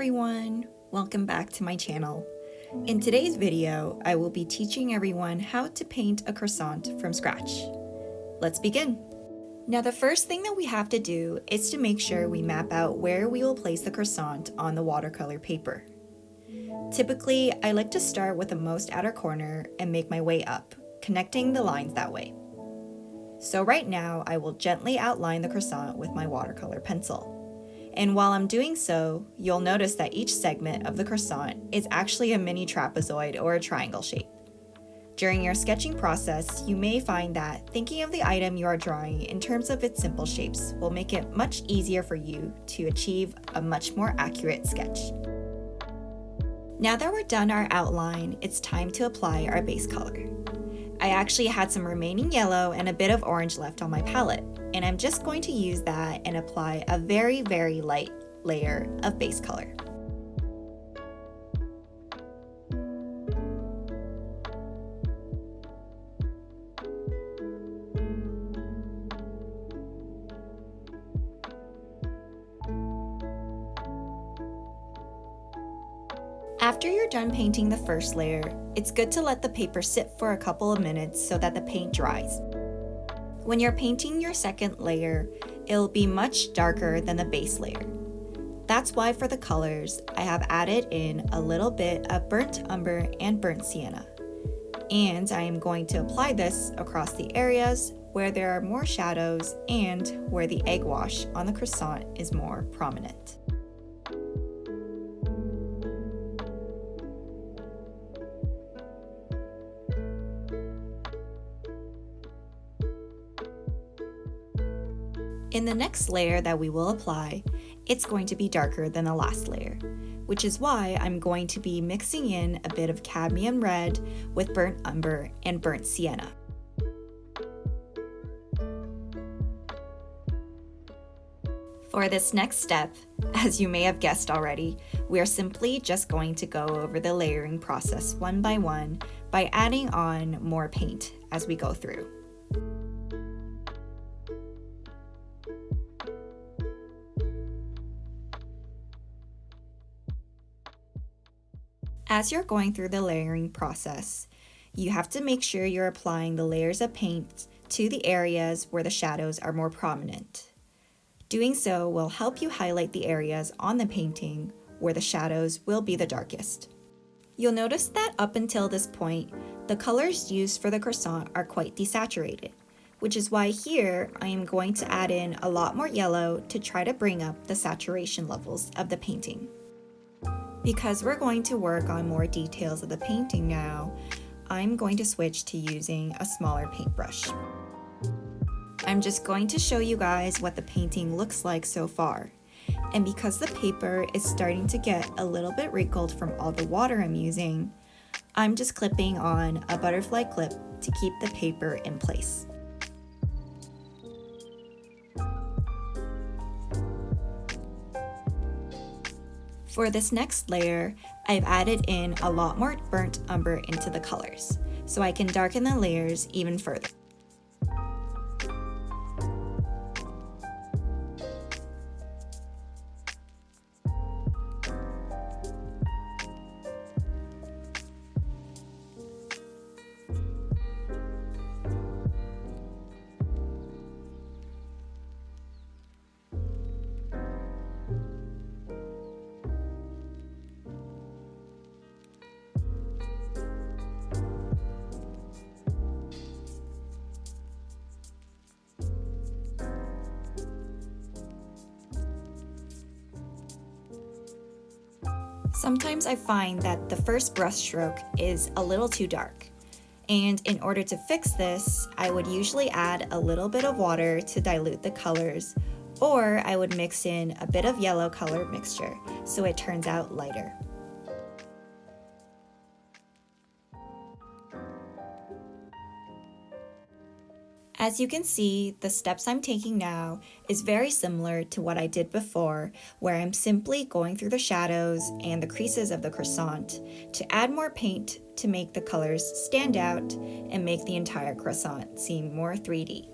everyone! Welcome back to my channel. In today's video, I will be teaching everyone how to paint a croissant from scratch. Let's begin! Now the first thing that we have to do is to make sure we map out where we will place the croissant on the watercolor paper. Typically, I like to start with the most outer corner and make my way up, connecting the lines that way. So right now, I will gently outline the croissant with my watercolor pencil. And while I'm doing so, you'll notice that each segment of the croissant is actually a mini trapezoid or a triangle shape. During your sketching process, you may find that thinking of the item you are drawing in terms of its simple shapes will make it much easier for you to achieve a much more accurate sketch. Now that we're done our outline, it's time to apply our base color. I actually had some remaining yellow and a bit of orange left on my palette, and I'm just going to use that and apply a very, very light layer of base color. After you're done painting the first layer, it's good to let the paper sit for a couple of minutes so that the paint dries. When you're painting your second layer, it'll be much darker than the base layer. That's why for the colors, I have added in a little bit of burnt umber and burnt sienna. And I am going to apply this across the areas where there are more shadows and where the egg wash on the croissant is more prominent. In the next layer that we will apply, it's going to be darker than the last layer, which is why I'm going to be mixing in a bit of cadmium red with burnt umber and burnt sienna. For this next step, as you may have guessed already, we are simply just going to go over the layering process one by adding on more paint as we go through. As you're going through the layering process, you have to make sure you're applying the layers of paint to the areas where the shadows are more prominent. Doing so will help you highlight the areas on the painting where the shadows will be the darkest. You'll notice that up until this point, the colors used for the croissant are quite desaturated, which is why here I am going to add in a lot more yellow to try to bring up the saturation levels of the painting. Because we're going to work on more details of the painting now, I'm going to switch to using a smaller paintbrush. I'm just going to show you guys what the painting looks like so far. And because the paper is starting to get a little bit wrinkled from all the water I'm using, I'm just clipping on a butterfly clip to keep the paper in place. For this next layer, I've added in a lot more burnt umber into the colors, so I can darken the layers even further. Sometimes I find that the first brush stroke is a little too dark, and in order to fix this, I would usually add a little bit of water to dilute the colors, or I would mix in a bit of yellow color mixture so it turns out lighter. As you can see, the steps I'm taking now is very similar to what I did before, where I'm simply going through the shadows and the creases of the croissant to add more paint to make the colors stand out and make the entire croissant seem more 3D.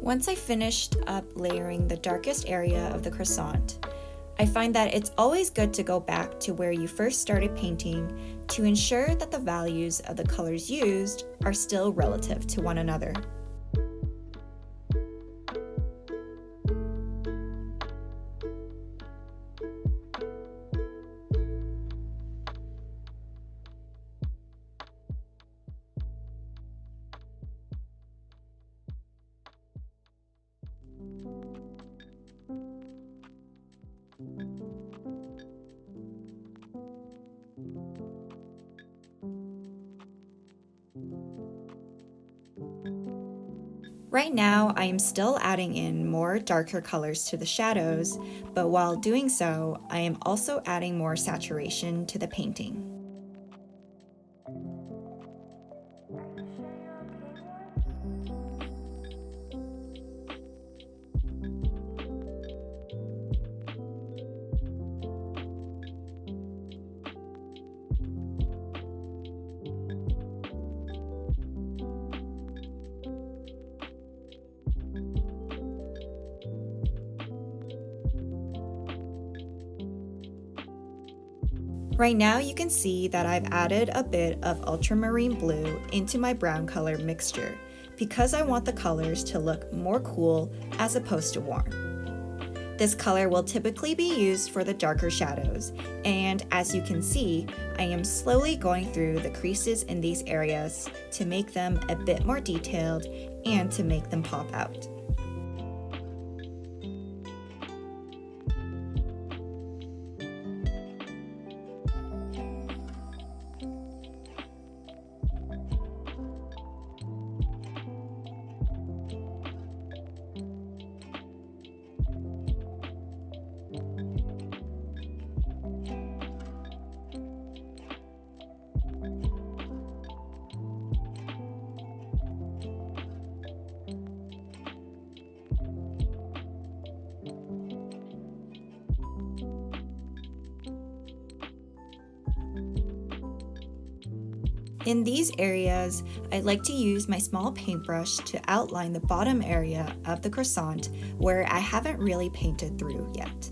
Once I finished up layering the darkest area of the croissant, I find that it's always good to go back to where you first started painting to ensure that the values of the colors used are still relative to one another. Right now, I am still adding in more darker colors to the shadows, but while doing so, I am also adding more saturation to the painting. Right now you can see that I've added a bit of ultramarine blue into my brown color mixture because I want the colors to look more cool as opposed to warm. This color will typically be used for the darker shadows, and as you can see, I am slowly going through the creases in these areas to make them a bit more detailed and to make them pop out. In these areas, I like to use my small paintbrush to outline the bottom area of the croissant where I haven't really painted through yet.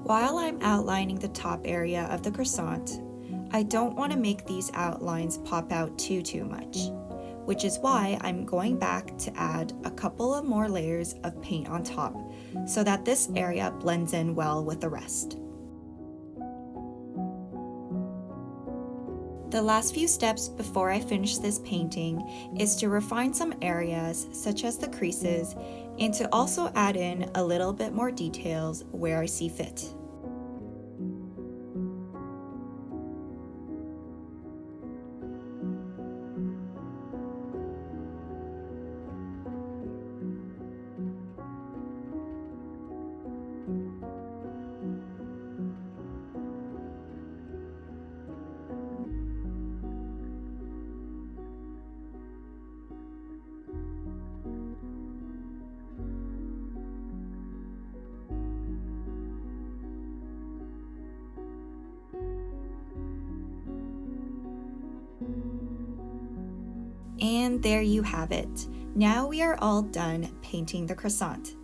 While I'm outlining the top area of the croissant, I don't want to make these outlines pop out too much, which is why I'm going back to add a couple of more layers of paint on top so that this area blends in well with the rest. The last few steps before I finish this painting is to refine some areas such as the creases and to also add in a little bit more details where I see fit. And there you have it. Now we are all done painting the croissant.